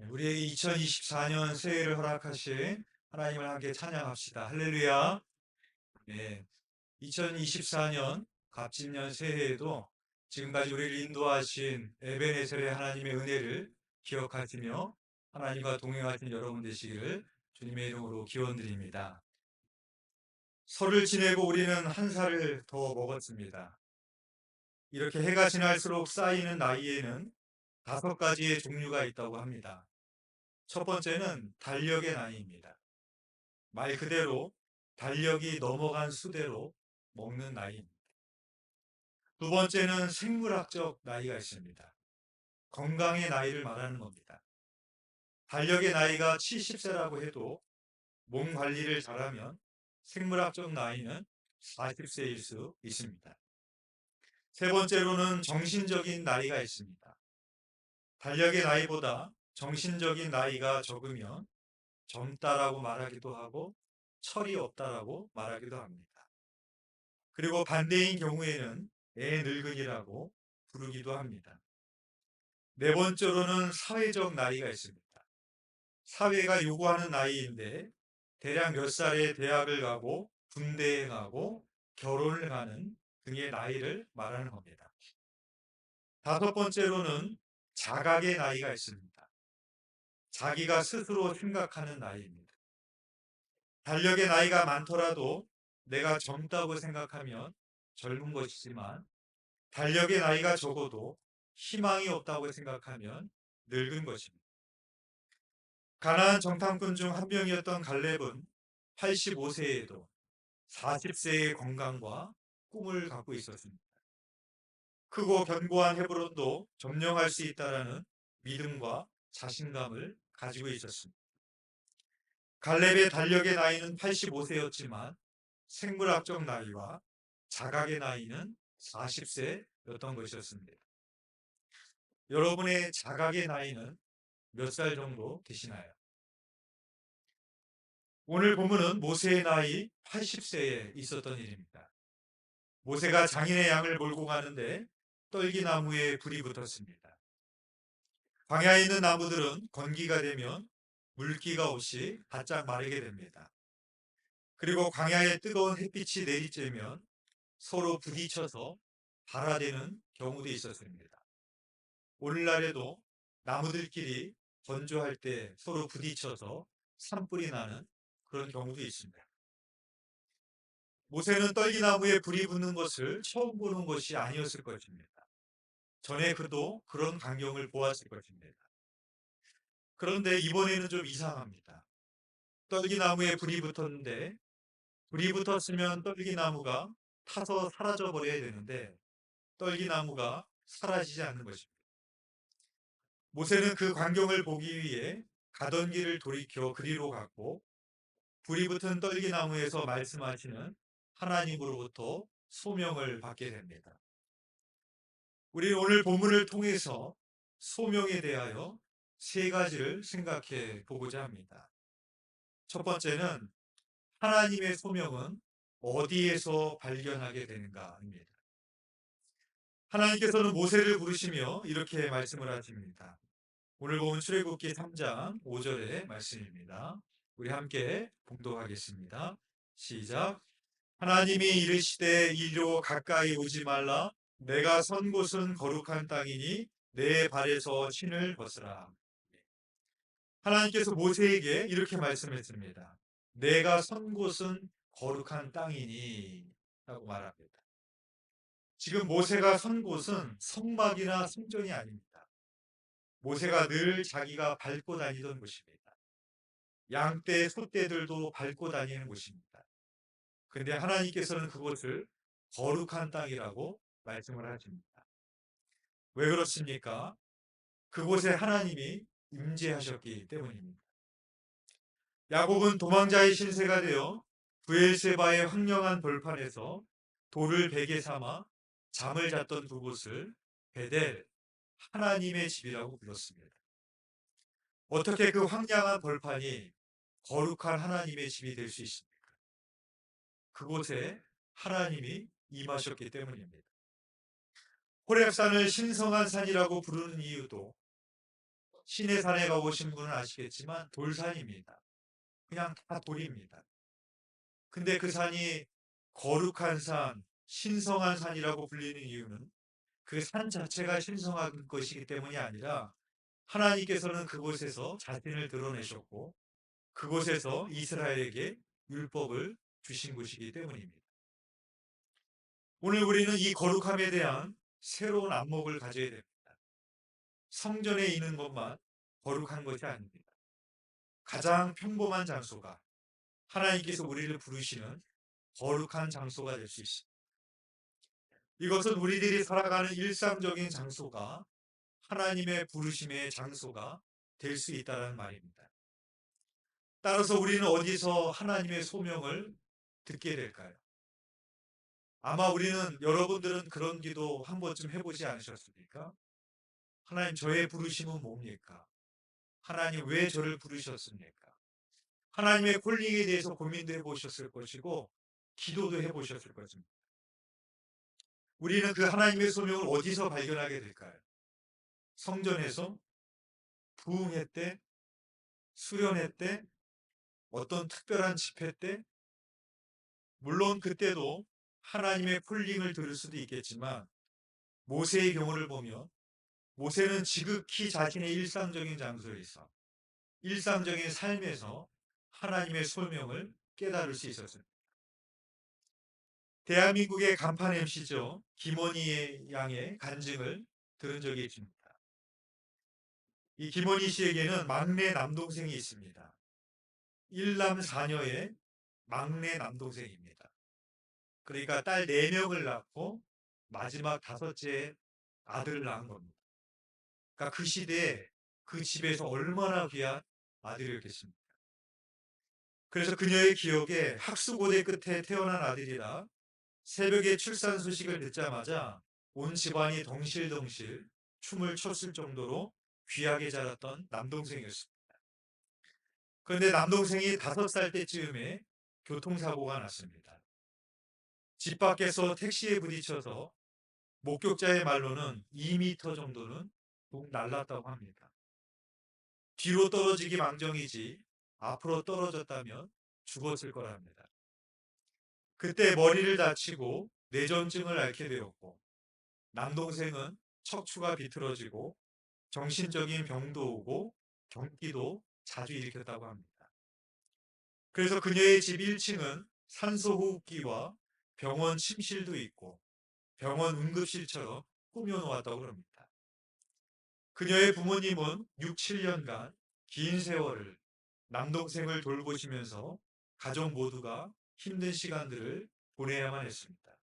우리에게 2024년 새해를 허락하신 하나님을 함께 찬양합시다. 할렐루야. 네, 2024년 갑진년 새해에도 지금까지 우리를 인도하신 에베네셀의 하나님의 은혜를 기억하시며 하나님과 동행하신 여러분 되시기를 주님의 이름으로 기원드립니다. 설을 지내고 우리는 한 살을 더 먹었습니다. 이렇게 해가 지날수록 쌓이는 나이에는 5가지의 종류가 있다고 합니다. 첫 번째는 달력의 나이입니다. 말 그대로 달력이 넘어간 수대로 먹는 나이입니다. 두 번째는 생물학적 나이가 있습니다. 건강의 나이를 말하는 겁니다. 달력의 나이가 70세라고 해도 몸 관리를 잘하면 생물학적 나이는 40세일 수 있습니다. 세 번째로는 정신적인 나이가 있습니다. 달력의 나이보다 정신적인 나이가 적으면 젊다라고 말하기도 하고 철이 없다라고 말하기도 합니다. 그리고 반대인 경우에는 애 늙은이라고 부르기도 합니다. 네 번째로는 사회적 나이가 있습니다. 사회가 요구하는 나이인데 대략 몇 살에 대학을 가고 군대에 가고 결혼을 하는 등의 나이를 말하는 겁니다. 다섯 번째로는 자각의 나이가 있습니다. 자기가 스스로 생각하는 나이입니다. 달력의 나이가 많더라도 내가 젊다고 생각하면 젊은 것이지만 달력의 나이가 적어도 희망이 없다고 생각하면 늙은 것입니다. 가나안 정탐꾼 중 한 명이었던 갈렙은 85세에도 40세의 건강과 꿈을 갖고 있었습니다. 크고 견고한 헤브론도 점령할 수 있다라는 믿음과 자신감을 가지고 있었습니다. 갈렙의 달력의 나이는 85세였지만 생물학적 나이와 자각의 나이는 40세였던 것이었습니다. 여러분의 자각의 나이는 몇 살 정도 되시나요? 오늘 본문은 모세의 나이 80세에 있었던 일입니다. 모세가 장인의 양을 몰고 가는데 떨기나무에 불이 붙었습니다. 광야에 있는 나무들은 건기가 되면 물기가 없이 바짝 마르게 됩니다. 그리고 광야에 뜨거운 햇빛이 내리쬐면 서로 부딪혀서 발화되는 경우도 있었습니다. 오늘날에도 나무들끼리 건조할 때 서로 부딪혀서 산불이 나는 그런 경우도 있습니다. 모세는 떨기나무에 불이 붙는 것을 처음 보는 것이 아니었을 것입니다. 전에 그도 그런 광경을 보았을 것입니다. 그런데 이번에는 좀 이상합니다. 떨기나무에 불이 붙었는데 불이 붙었으면 떨기나무가 타서 사라져 버려야 되는데 떨기나무가 사라지지 않는 것입니다. 모세는 그 광경을 보기 위해 가던 길을 돌이켜 그리로 갔고 불이 붙은 떨기나무에서 말씀하시는 하나님으로부터 소명을 받게 됩니다. 우리 오늘 본문을 통해서 소명에 대하여 세 가지를 생각해 보고자 합니다. 첫 번째는 하나님의 소명은 어디에서 발견하게 되는가입니다. 하나님께서는 모세를 부르시며 이렇게 말씀을 하십니다. 오늘 본 출애굽기 3장 5절의 말씀입니다. 우리 함께 봉독하겠습니다. 시작. 하나님이 이르시되 이리로 가까이 오지 말라. 내가 선 곳은 거룩한 땅이니 내 발에서 신을 벗으라. 하나님께서 모세에게 이렇게 말씀했습니다. 내가 선 곳은 거룩한 땅이니 라고 말합니다. 지금 모세가 선 곳은 성막이나 성전이 아닙니다. 모세가 늘 자기가 밟고 다니던 곳입니다. 양떼, 소떼들도 밟고 다니는 곳입니다. 그런데 하나님께서는 그곳을 거룩한 땅이라고 말씀을 하십니다. 왜 그렇습니까? 그곳에 하나님이 임재하셨기 때문입니다. 야곱은 도망자의 신세가 되어 브엘세바의 황량한 벌판에서 돌을 베개 삼아 잠을 잤던 그곳을 베델, 하나님의 집이라고 불렀습니다. 어떻게 그 황량한 벌판이 거룩한 하나님의 집이 될 수 있습니까? 그곳에 하나님이 임하셨기 때문입니다. 호렙산을 신성한 산이라고 부르는 이유도 시내 산에 가보신 분은 아시겠지만 돌산입니다. 그냥 다 돌입니다. 근데 그 산이 거룩한 산, 신성한 산이라고 불리는 이유는 그 산 자체가 신성한 것이기 때문이 아니라 하나님께서는 그곳에서 자신을 드러내셨고 그곳에서 이스라엘에게 율법을 주신 곳이기 때문입니다. 오늘 우리는 이 거룩함에 대한 새로운 안목을 가져야 됩니다. 성전에 있는 것만 거룩한 것이 아닙니다. 가장 평범한 장소가 하나님께서 우리를 부르시는 거룩한 장소가 될 수 있습니다. 이것은 우리들이 살아가는 일상적인 장소가 하나님의 부르심의 장소가 될 수 있다는 말입니다. 따라서 우리는 어디서 하나님의 소명을 듣게 될까요? 아마 여러분들은 그런 기도 한 번쯤 해보지 않으셨습니까? 하나님, 저의 부르심은 뭡니까? 하나님, 왜 저를 부르셨습니까? 하나님의 콜링에 대해서 고민도 해보셨을 것이고 기도도 해보셨을 것입니다. 우리는 그 하나님의 소명을 어디서 발견하게 될까요? 성전에서, 부흥회 때, 수련회 때, 어떤 특별한 집회 때, 물론 그때도 하나님의 콜링을 들을 수도 있겠지만 모세의 경우를 보면 모세는 지극히 자신의 일상적인 장소에서 일상적인 삶에서 하나님의 소명을 깨달을 수 있었습니다. 대한민국의 간판 MC죠. 김원희 양의 간증을 들은 적이 있습니다. 이 김원희 씨에게는 막내 남동생이 있습니다. 일남 4녀의 막내 남동생입니다. 그러니까 딸 4명을 낳고 마지막 5째 아들을 낳은 겁니다. 그러니까 그 시대에 그 집에서 얼마나 귀한 아들이었겠습니까? 그래서 그녀의 기억에 학수고대 끝에 태어난 아들이라 새벽에 출산 소식을 듣자마자 온 집안이 덩실덩실 춤을 췄을 정도로 귀하게 자랐던 남동생이었습니다. 그런데 남동생이 5살 때쯤에 교통사고가 났습니다. 집 밖에서 택시에 부딪혀서 목격자의 말로는 2m 정도는 붕 날랐다고 합니다. 뒤로 떨어지기 망정이지 앞으로 떨어졌다면 죽었을 거랍니다. 그때 머리를 다치고 뇌전증을 앓게 되었고 남동생은 척추가 비틀어지고 정신적인 병도 오고 경기도 자주 일으켰다고 합니다. 그래서 그녀의 집 1층은 산소호흡기와 병원 침실도 있고 병원 응급실처럼 꾸며놓았다고 합니다. 그녀의 부모님은 6, 7년간 긴 세월을 남동생을 돌보시면서 가족 모두가 힘든 시간들을 보내야만 했습니다.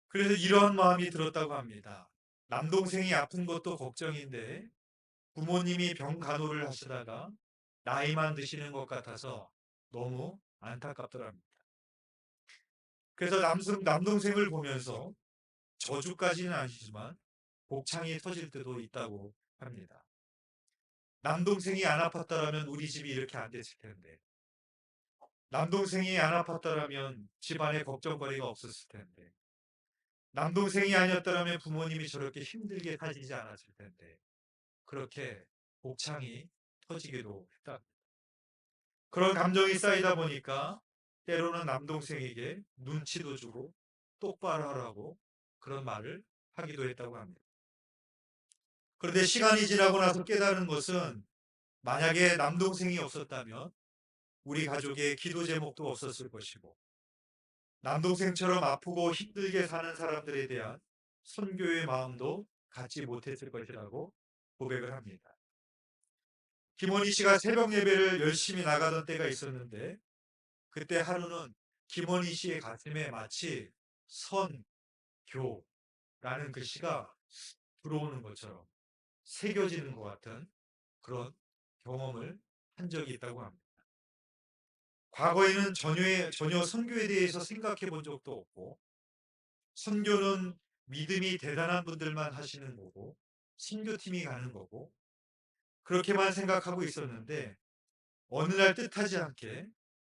그래서 이러한 마음이 들었다고 합니다. 남동생이 아픈 것도 걱정인데 부모님이 병 간호를 하시다가 나이만 드시는 것 같아서 너무 안타깝더랍니다. 그래서 남동생을 보면서 저주까지는 아니지만 복창이 터질 때도 있다고 합니다. 남동생이 안 아팠더라면 우리 집이 이렇게 안 됐을 텐데, 남동생이 안 아팠더라면 집안에 걱정거리가 없었을 텐데, 남동생이 아니었더라면 부모님이 저렇게 힘들게 사시지 않았을 텐데, 그렇게 복창이 터지기도 했다. 그런 감정이 쌓이다 보니까 때로는 남동생에게 눈치도 주고 똑바로 하라고 그런 말을 하기도 했다고 합니다. 그런데 시간이 지나고 나서 깨달은 것은 만약에 남동생이 없었다면 우리 가족의 기도 제목도 없었을 것이고 남동생처럼 아프고 힘들게 사는 사람들에 대한 선교의 마음도 갖지 못했을 것이라고 고백을 합니다. 김원희 씨가 새벽 예배를 열심히 나가던 때가 있었는데 그때 하루는 김원희 씨의 가슴에 마치 선교라는 글씨가 들어오는 것처럼 새겨지는 것 같은 그런 경험을 한 적이 있다고 합니다. 과거에는 전혀 선교에 대해서 생각해 본 적도 없고 선교는 믿음이 대단한 분들만 하시는 거고 선교팀이 가는 거고 그렇게만 생각하고 있었는데 어느 날 뜻하지 않게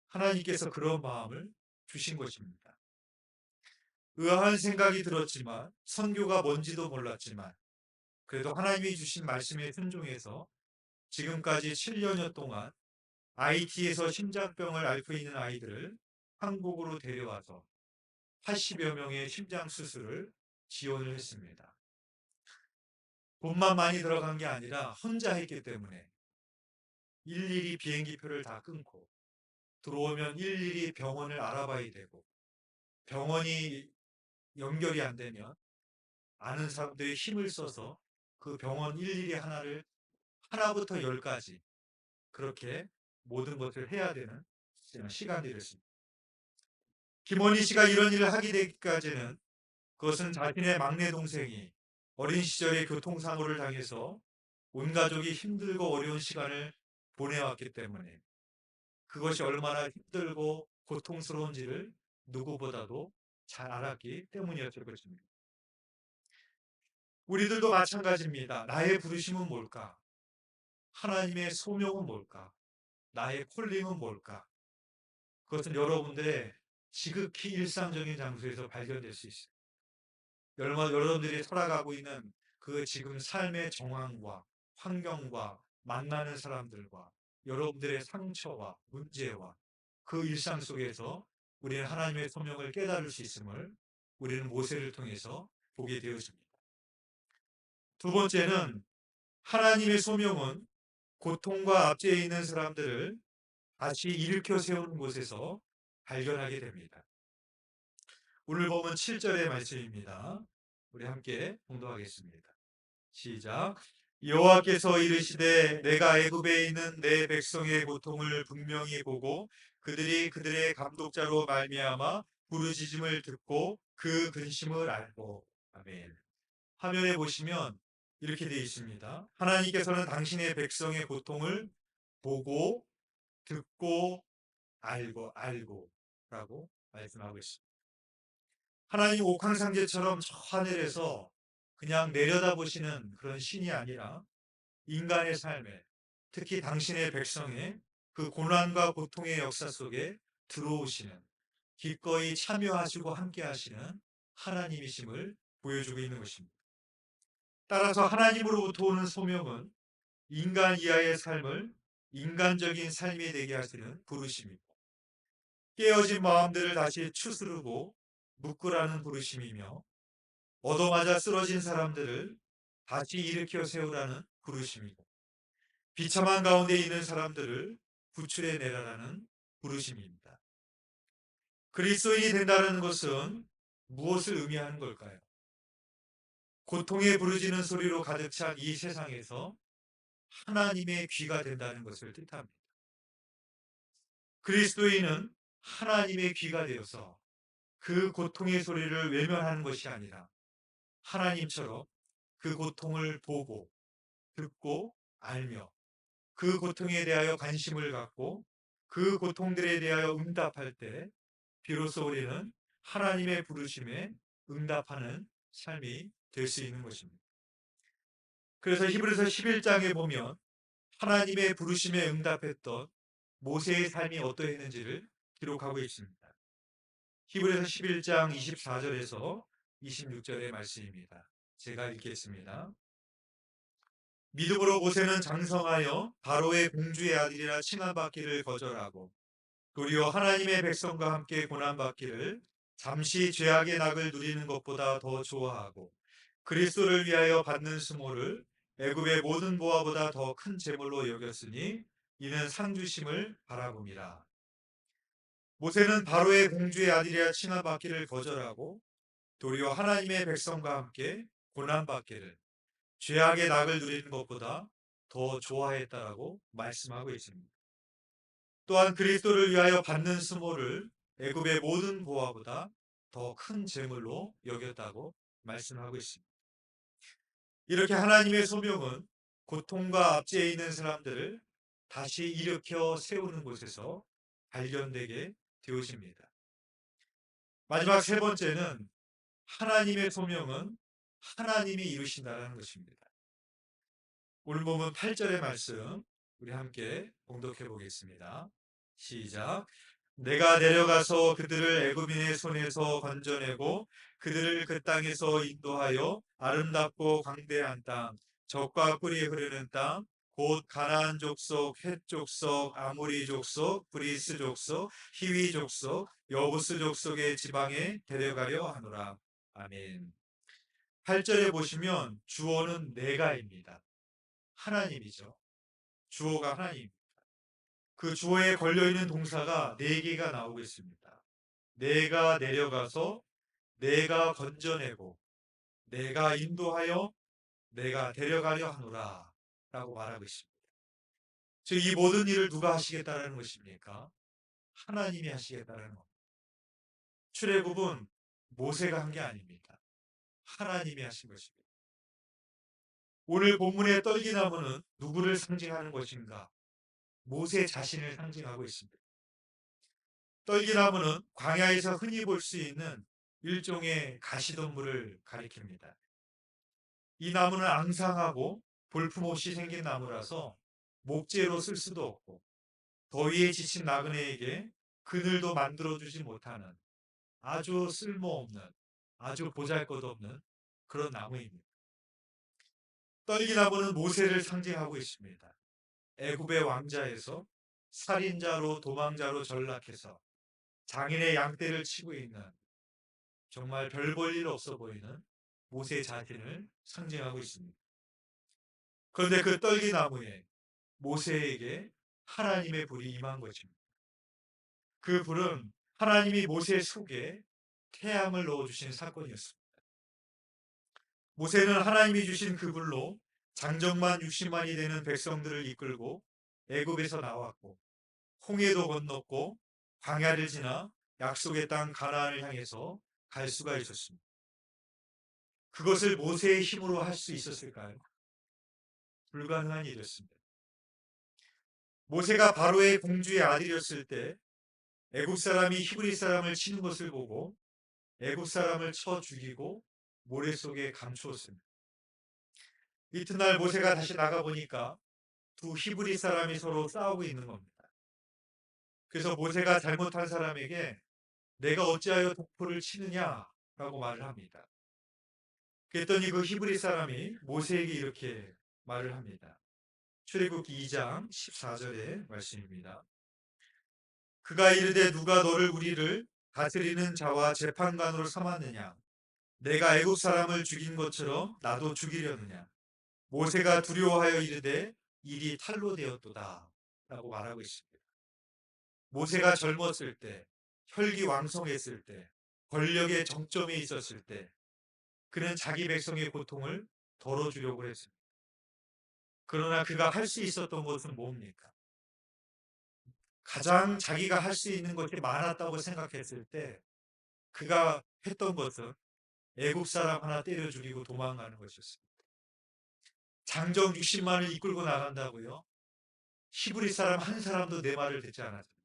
하나님께서 그런 마음을 주신 것입니다. 의아한 생각이 들었지만 선교가 뭔지도 몰랐지만 그래도 하나님이 주신 말씀에 순종해서 지금까지 7년여 동안 IT에서 심장병을 앓고 있는 아이들을 한국으로 데려와서 80여 명의 심장 수술을 지원을 했습니다. 돈만 많이 들어간 게 아니라 혼자 했기 때문에 일일이 비행기표를 다 끊고 들어오면 일일이 병원을 알아봐야 되고 병원이 연결이 안 되면 아는 사람들이 힘을 써서 그 병원 일일이 하나부터 열까지 그렇게 모든 것을 해야 되는 시간들이었습니다. 김원희 씨가 이런 일을 하게 되기까지는 그것은 자신의 막내 동생이 어린 시절에 교통사고를 당해서 온 가족이 힘들고 어려운 시간을 보내왔기 때문에 그것이 얼마나 힘들고 고통스러운지를 누구보다도 잘 알았기 때문이었을 것입니다. 우리들도 마찬가지입니다. 나의 부르심은 뭘까? 하나님의 소명은 뭘까? 나의 콜링은 뭘까? 그것은 여러분들의 지극히 일상적인 장소에서 발견될 수 있어요. 여러분들이 살아가고 있는 그 지금 삶의 정황과 환경과 만나는 사람들과 여러분들의 상처와 문제와 그 일상 속에서 우리는 하나님의 소명을 깨달을 수 있음을 우리는 모세를 통해서 보게 되었습니다. 두 번째는 하나님의 소명은 고통과 압제에 있는 사람들을 다시 일으켜 세우는 곳에서 발견하게 됩니다. 오늘 보면 7절의 말씀입니다. 우리 함께 봉독하겠습니다. 시작. 여호와께서 이르시되 내가 애굽에 있는 내 백성의 고통을 분명히 보고 그들의 감독자로 말미암아 부르짖음을 듣고 그 근심을 알고. 아멘. 화면에 보시면 이렇게 되어 있습니다. 하나님께서는 당신의 백성의 고통을 보고 듣고 알고 라고 말씀하고 있습니다. 하나님 옥황상제처럼 저 하늘에서 그냥 내려다보시는 그런 신이 아니라 인간의 삶에, 특히 당신의 백성의 그 고난과 고통의 역사 속에 들어오시는, 기꺼이 참여하시고 함께 하시는 하나님이심을 보여주고 있는 것입니다. 따라서 하나님으로부터 오는 소명은 인간 이하의 삶을 인간적인 삶이 되게 하시는 부르심입니다. 깨어진 마음들을 다시 추스르고 묶으라는 부르심이며 얻어맞아 쓰러진 사람들을 다시 일으켜 세우라는 부르심이고 비참한 가운데 있는 사람들을 구출해 내라라는 부르심입니다. 그리스도인이 된다는 것은 무엇을 의미하는 걸까요? 고통에 부르짖는 소리로 가득 찬 이 세상에서 하나님의 귀가 된다는 것을 뜻합니다. 그리스도인은 하나님의 귀가 되어서 그 고통의 소리를 외면하는 것이 아니라 하나님처럼 그 고통을 보고 듣고 알며 그 고통에 대하여 관심을 갖고 그 고통들에 대하여 응답할 때 비로소 우리는 하나님의 부르심에 응답하는 삶이 될 수 있는 것입니다. 그래서 히브리서 11장에 보면 하나님의 부르심에 응답했던 모세의 삶이 어떠했는지를 기록하고 있습니다. 히브리서 11장 24절에서 26절의 말씀입니다. 제가 읽겠습니다. 믿음으로 모세는 장성하여 바로의 공주의 아들이라 칭함받기를 거절하고 도리어 하나님의 백성과 함께 고난받기를 잠시 죄악의 낙을 누리는 것보다 더 좋아하고 그리스도를 위하여 받는 수모를 애굽의 모든 보화보다 더 큰 재물로 여겼으니 이는 상 주심을 바라봅니다. 모세는 바로의 공주의 아들이라 칭함받기를 거절하고 도리어 하나님의 백성과 함께 고난받기를 죄악의 낙을 누리는 것보다 더 좋아했다라고 말씀하고 있습니다. 또한 그리스도를 위하여 받는 수모를 애굽의 모든 보화보다 더 큰 재물로 여겼다고 말씀하고 있습니다. 이렇게 하나님의 소명은 고통과 압제에 있는 사람들을 다시 일으켜 세우는 곳에서 발견되게 되어집니다. 마지막 세 번째는 하나님의 소명은 하나님이 이루신다는 것입니다. 오늘 보면 8절의 말씀 우리 함께 봉독해 보겠습니다. 시작. 내가 내려가서 그들을 애굽인의 손에서 건져내고 그들을 그 땅에서 인도하여 아름답고 광대한 땅, 젖과 꿀이 흐르는 땅, 곧 가나안 족속, 헷 족속, 아모리 족속, 브리스 족속, 히위 족속, 여부스 족속의 지방에 데려가려 하노라. 아멘. 8절에 보시면 주어는 내가입니다. 하나님이죠. 주어가 하나님. 그 주어에 걸려있는 동사가 4개가 나오고 있습니다. 내가 내려가서, 내가 건져내고, 내가 인도하여, 내가 데려가려 하노라 라고 말하고 있습니다. 즉, 이 모든 일을 누가 하시겠다는 것입니까? 하나님이 하시겠다는 겁니다. 출애굽은 모세가 한 게 아닙니다. 하나님이 하신 것입니다. 오늘 본문의 떨기나무는 누구를 상징하는 것인가? 모세 자신을 상징하고 있습니다. 떨기나무는 광야에서 흔히 볼 수 있는 일종의 가시덤불을 가리킵니다. 이 나무는 앙상하고 볼품없이 생긴 나무라서 목재로 쓸 수도 없고 더위에 지친 나그네에게 그늘도 만들어주지 못하는 아주 쓸모없는, 아주 보잘것없는 그런 나무입니다. 떨기나무는 모세를 상징하고 있습니다. 애굽의 왕자에서 살인자로 도망자로 전락해서 장인의 양떼를 치고 있는 정말 별 볼 일 없어 보이는 모세 자신을 상징하고 있습니다. 그런데 그 떨기나무에 모세에게 하나님의 불이 임한 것입니다. 그 불은 하나님이 모세 속에 태양을 넣어주신 사건이었습니다. 모세는 하나님이 주신 그 불로 장정만 60만이 되는 백성들을 이끌고 애굽에서 나왔고 홍해도 건넜고 광야를 지나 약속의 땅 가나안을 향해서 갈 수가 있었습니다. 그것을 모세의 힘으로 할 수 있었을까요? 불가능한 일이었습니다. 모세가 바로의 공주의 아들이었을 때 애굽 사람이 히브리 사람을 치는 것을 보고 애굽 사람을 쳐 죽이고 모래 속에 감추었습니다. 이튿날 모세가 다시 나가보니까 두 히브리 사람이 서로 싸우고 있는 겁니다. 그래서 모세가 잘못한 사람에게 내가 어찌하여 독포를 치느냐라고 말을 합니다. 그랬더니 그 히브리 사람이 모세에게 이렇게 말을 합니다. 출애굽기 2장 14절의 말씀입니다. 그가 이르되 누가 너를 우리를 다스리는 자와 재판관으로 삼았느냐? 내가 애굽 사람을 죽인 것처럼 나도 죽이려느냐? 모세가 두려워하여 이르되 일이 탈로 되었도다 라고 말하고 있습니다. 모세가 젊었을 때, 혈기왕성했을 때, 권력의 정점에 있었을 때 그는 자기 백성의 고통을 덜어주려고 했습니다. 그러나 그가 할 수 있었던 것은 뭡니까? 가장 자기가 할 수 있는 것이 많았다고 생각했을 때 그가 했던 것은 애국 사람 하나 때려 죽이고 도망가는 것이었습니다. 장정 60만을 이끌고 나간다고요? 히브리 사람 한 사람도 내 말을 듣지 않았습니다.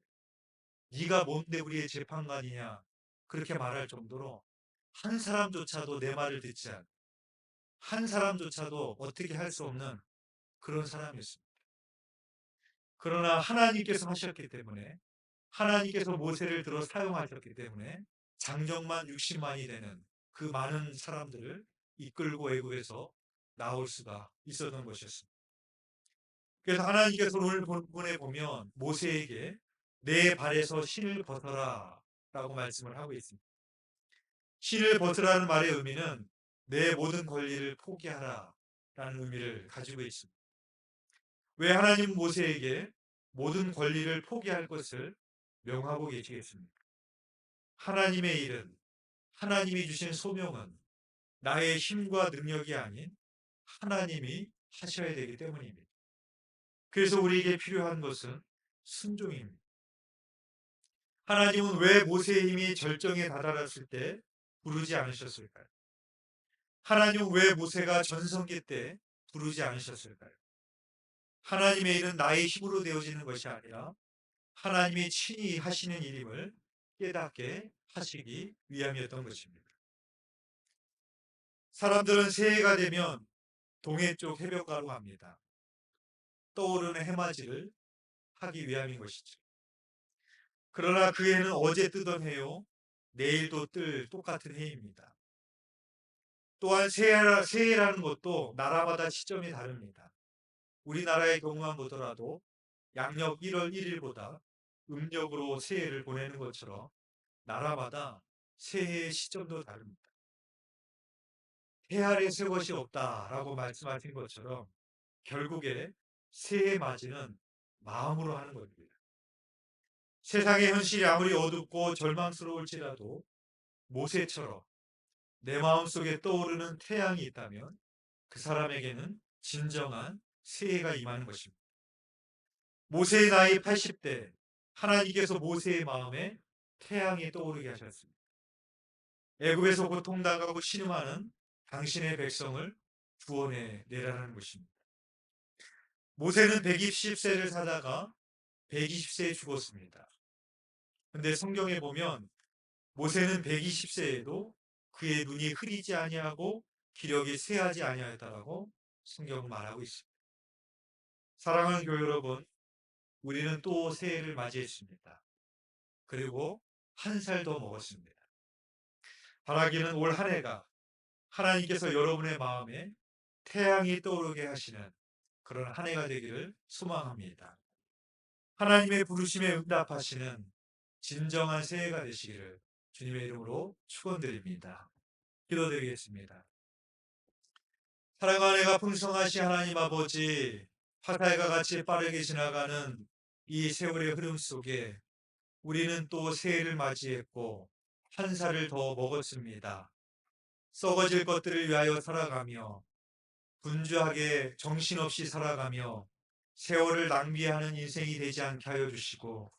네가 뭔데 우리의 재판관이냐? 그렇게 말할 정도로 한 사람조차도 내 말을 듣지 않은, 한 사람조차도 어떻게 할 수 없는 그런 사람이었습니다. 그러나 하나님께서 하셨기 때문에, 하나님께서 모세를 들어 사용하셨기 때문에 장정만 60만이 되는 그 많은 사람들을 이끌고 애굽에서 나올 수가 있었던 것이었습니다. 그래서 하나님께서 오늘 본문에 보면 모세에게 내 발에서 신을 벗어라 라고 말씀을 하고 있습니다. 신을 벗으라는 말의 의미는 내 모든 권리를 포기하라 라는 의미를 가지고 있습니다. 왜 하나님 모세에게 모든 권리를 포기할 것을 명하고 계시겠습니까? 하나님의 일은, 하나님이 주신 소명은 나의 힘과 능력이 아닌 하나님이 하셔야 되기 때문입니다. 그래서 우리에게 필요한 것은 순종입니다. 하나님은 왜 모세의 힘이 절정에 다다랐을 때 부르지 않으셨을까요? 하나님은 왜 모세가 전성기 때 부르지 않으셨을까요? 하나님의 일은 나의 힘으로 되어지는 것이 아니라 하나님이 친히 하시는 일임을 깨닫게 하시기 위함이었던 것입니다. 사람들은 새해가 되면 동해 쪽 해변가로 갑니다. 떠오르는 해맞이를 하기 위함인 것이죠. 그러나 그 해는 어제 뜨던 해요. 내일도 뜰 똑같은 해입니다. 또한 새해라는 것도 나라마다 시점이 다릅니다. 우리나라의 경우만 보더라도 양력 1월 1일보다 음력으로 새해를 보내는 것처럼 나라마다 새해의 시점도 다릅니다. 해 아래 새 것이 없다라고 말씀하신 것처럼 결국에 새해 맞이는 마음으로 하는 겁니다. 세상의 현실이 아무리 어둡고 절망스러울지라도 모세처럼 내 마음속에 떠오르는 태양이 있다면 그 사람에게는 진정한 새해가 임하는 것입니다. 모세의 나이 80대, 하나님께서 모세의 마음에 태양이 떠오르게 하셨습니다. 애굽에서 고통당하고 신음하는 당신의 백성을 구원해 내라는 것입니다. 모세는 120세를 사다가 120세에 죽었습니다. 근데 성경에 보면 모세는 120세에도 그의 눈이 흐리지 아니하고 기력이 쇠하지 아니하였다라고 성경은 말하고 있습니다. 사랑하는 교회 여러분, 우리는 또 새해를 맞이했습니다. 그리고 한 살 더 먹었습니다. 바라기는 올 한 해가 하나님께서 여러분의 마음에 태양이 떠오르게 하시는 그런 한 해가 되기를 소망합니다. 하나님의 부르심에 응답하시는 진정한 새해가 되시기를 주님의 이름으로 축원드립니다. 기도드리겠습니다. 사랑하는 애가 풍성하신 하나님 아버지, 화살과 같이 빠르게 지나가는 이 세월의 흐름 속에 우리는 또 새해를 맞이했고 한 살을 더 먹었습니다. 썩어질 것들을 위하여 살아가며 분주하게 정신없이 살아가며 세월을 낭비하는 인생이 되지 않게 하여 주시고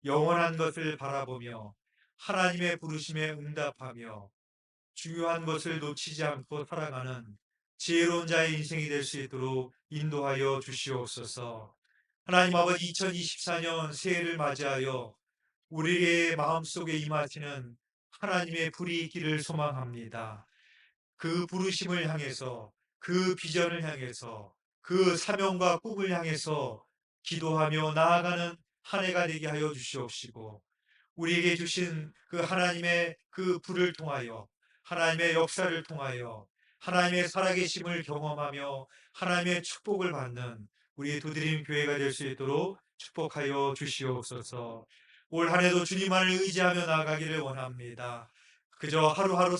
영원한 것을 바라보며 하나님의 부르심에 응답하며 중요한 것을 놓치지 않고 살아가는 지혜로운 자의 인생이 될 수 있도록 인도하여 주시옵소서. 하나님 아버지 2024년 새해를 맞이하여 우리의 마음속에 임하시는 하나님의 불이 있기를 소망합니다. 그 부르심을 향해서 그 비전을 향해서 그 사명과 꿈을 향해서 기도하며 나아가는 한 해가 되게 하여 주시옵시고 우리에게 주신 그 하나님의 그 불을 통하여 하나님의 역사를 통하여 하나님의 살아계심을 경험하며 하나님의 축복을 받는 우리 두드림 교회가 될 수 있도록 축복하여 주시옵소서. 올 한 해도 주님만을 의지하며 나아가기를 원합니다. 그저 하루하루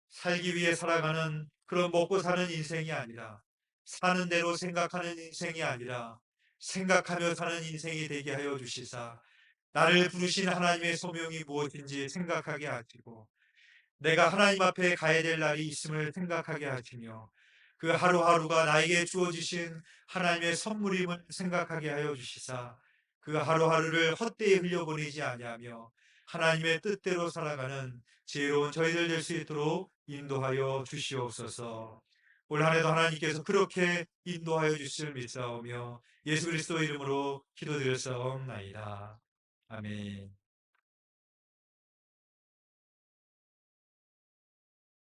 살기 위해 살아가는 그런 먹고 사는 인생이 아니라 사는 대로 생각하는 인생이 아니라 생각하며 사는 인생이 되게 하여 주시사 나를 부르신 하나님의 소명이 무엇인지 생각하게 하시고 내가 하나님 앞에 가야 될 날이 있음을 생각하게 하시며 그 하루하루가 나에게 주어주신 하나님의 선물임을 생각하게 하여 주시사 그 하루하루를 헛되이 흘려보내지 아니하며 하나님의 뜻대로 살아가는 지혜로운 저희들 될 수 있도록 인도하여 주시옵소서. 올 한 해도 하나님께서 그렇게 인도하여 주실 믿사오며 예수 그리스도 이름으로 기도드렸사옵나이다. 아멘.